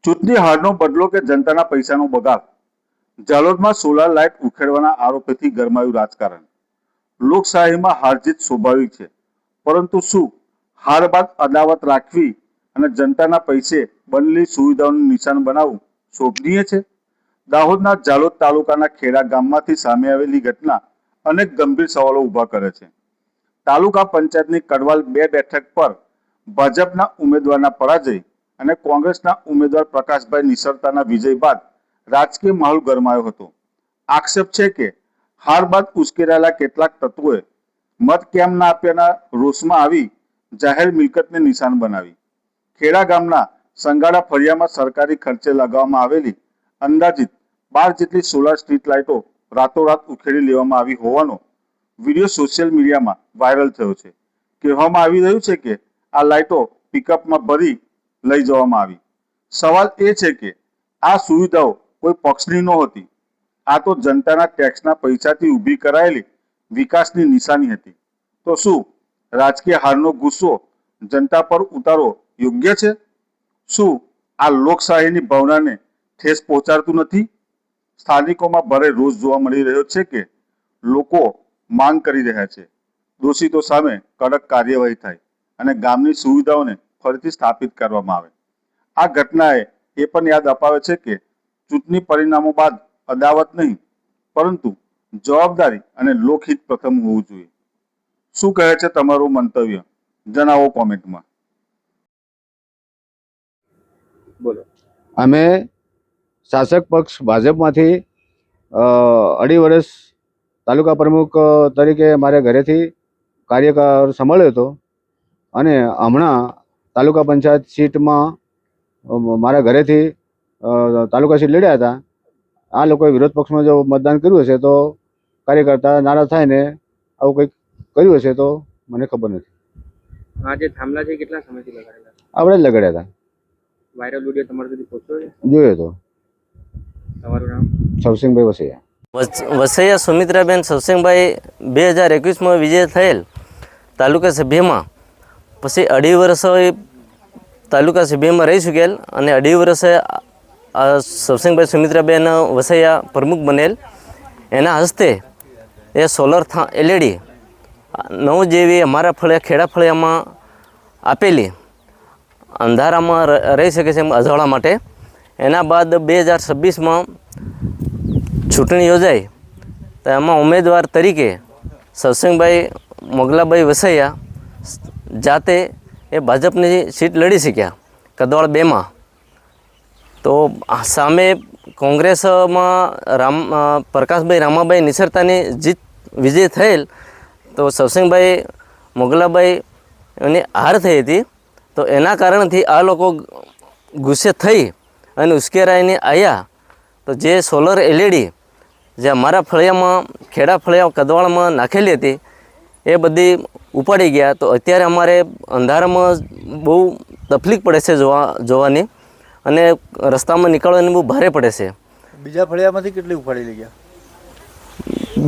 ચૂંટણી હારનો બદલો કે જનતાના પૈસાનો બગાડ. જાલોદમાં સોલાર લાઇટ ઉખેડવાના આરોપથી ગરમાયું રાજકારણ. લોકશાહીમાં હાર-જીત સ્વાભાવિક છે, પરંતુ શું હાર બાદ અદાવત રાખવી અને જનતાના પૈસે બનેલી સુવિધાઓનું નિશાન બનાવવું શોભનીય છે? દાહોદના જાલોદ તાલુકાના ખેડા ગામમાંથી સામે આવેલી ઘટના અનેક ગંભીર સવાલો ઊભા કરે છે. તાલુકા પંચાયતની કડવાલ 2 બેઠક પર ભાજપના ઉમેદવારના પરાજય અને કોંગ્રેસના ઉમેદવાર પ્રકાશભાઈ નિસરતાના વિજય બાદ રાજકીય માહોલ ગરમાયો હતો. આક્ષેપ છે કે હાર બાદ ઉશ્કેરાયેલા કેટલાક તત્વોએ મત કેમ ના આપ્યાના રોષમાં આવી જાહેર મિલકતને નિશાન બનાવી. ખેડા ગામના સંગાડા ફળિયામાં સરકારી ખર્ચે લગાવવામાં આવેલી અંદાજિત 12 જેટલી સોલાર સ્ટ્રીટ લાઇટો રાતોરાત ઉખેડી લેવામાં આવી હોવાનો વિડીયો સોશિયલ મીડિયામાં વાયરલ થયો છે. કહેવામાં આવી રહ્યું છે કે આ લાઇટો પિકઅપમાં ભરી લઈ જવામાં આવી. સવાલ એ છે કે આ સુવિધાઓ કોઈ પક્ષની નહોતી. આ તો જનતાના ટેક્સના પૈસાથી ઊભી કરાયેલી વિકાસની નિશાની હતી. તો શું રાજકીય હારનો ગુસ્સો જનતા પર ઉતારવો યોગ્ય છે? શું આ લોકશાહીની ભાવનાને ઠેસ પહોંચાડતું નથી? સ્થાનિકોમાં ભારે રોષ જોવા મળી રહ્યો છે કે લોકો માંગ કરી રહ્યા છે દોષિતો સામે કડક કાર્યવાહી થાય અને ગામની સુવિધાઓને ફરીથી સ્થાપિત કરવામાં આવે. આ ઘટનાએ એ પણ યાદ અપાવે છે કે ચૂંટણી પરિણામો બાદ અદાવત નહીં, પરંતુ જવાબદારી અને લોકહિત પ્રથમ હોવું જોઈએ. શું કહે છે તમારું મંતવ્ય? જણાવો કોમેન્ટમાં. બોલો. અમે શાસક પક્ષ ભાજપમાંથી 2.5 વર્ષ તાલુકા પ્રમુખ તરીકે મારે ઘરેથી કાર્યકાળ સંભાળ્યો હતો અને હમણાં તાલુકા પંચાયત સીટમાં મારા ઘરેથી તાલુકા સીટ લડ્યા હતા. આ લોકોએ વિરોધ પક્ષમાં જો મતદાન કર્યું હશે તો કાર્યકર્તા નારાજ થાય ને આવું કંઈક કર્યું હશે તો મને ખબર નથી. આ જે થાંભલા છે કેટલા સમયથી લગાડેલા? આપણે જ લગાડ્યા હતા. વાયરલ વિડીયો તમારા સુધી પહોંચ્યો છે? જોયો હતો. તમારું નામ? સવસિંગભાઈ વસૈયા. વસૈયા સુમિત્રાબેન સવસિંગભાઈ 2021માં વિજય થયેલ તાલુકા સભ્યમાં પછી 2.5 વર્ષ તાલુકા સભ્યમાં રહી ચૂકેલ અને 2.5 વર્ષે સવસિંગભાઈ સુમિત્રાબેન વસૈયા પ્રમુખ બનેલ. એના હસ્તે એ સોલર LED 9 જેવી અમારા ખેડા ફળિયામાં આપેલી અંધારામાં રહી શકે છે એમ અજવાળા માટે. એના બાદ 2026માં ચૂંટણી યોજાઈ તો એમાં ઉમેદવાર તરીકે સવસિંગભાઈ મોગલાભાઈ વસૈયા જાતે એ ભાજપની સીટ લડી શક્યા કદવાળ 2માં. તો સામે કોંગ્રેસમાં પ્રકાશભાઈ રામાભાઈ નિસરતાની વિજય થયેલ તો સવસિંગભાઈ મોગલાભાઈ એની હાર થઈ હતી. તો એના કારણથી આ લોકો ગુસ્સે થઈ અને ઉશ્કેરાઈને આવ્યા. તો જે સોલર LED જે અમારા ફળિયામાં ખેડા ફળિયા કદવાળમાં નાખેલી હતી એ બધી ઉપાડી ગયા. તો અત્યારે અમારે અંધારામાં બહુ તકલીફ પડે છે જોવાની અને રસ્તામાં નીકળવાની બહુ ભારે પડે છે. બીજા ફળિયામાંથી કેટલી ઉપાડી લઈ ગયા?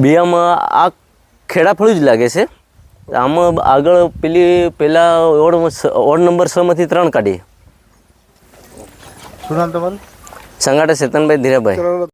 બીજામાં આ ખેડા ફળિયું જ લાગે છે. આમાં આગળ પહેલાં વોર્ડ નંબર 6માંથી 3 કાઢી. શું નામ તમારું? સંગાડા ચેતનભાઈ ધીરાભાઈ.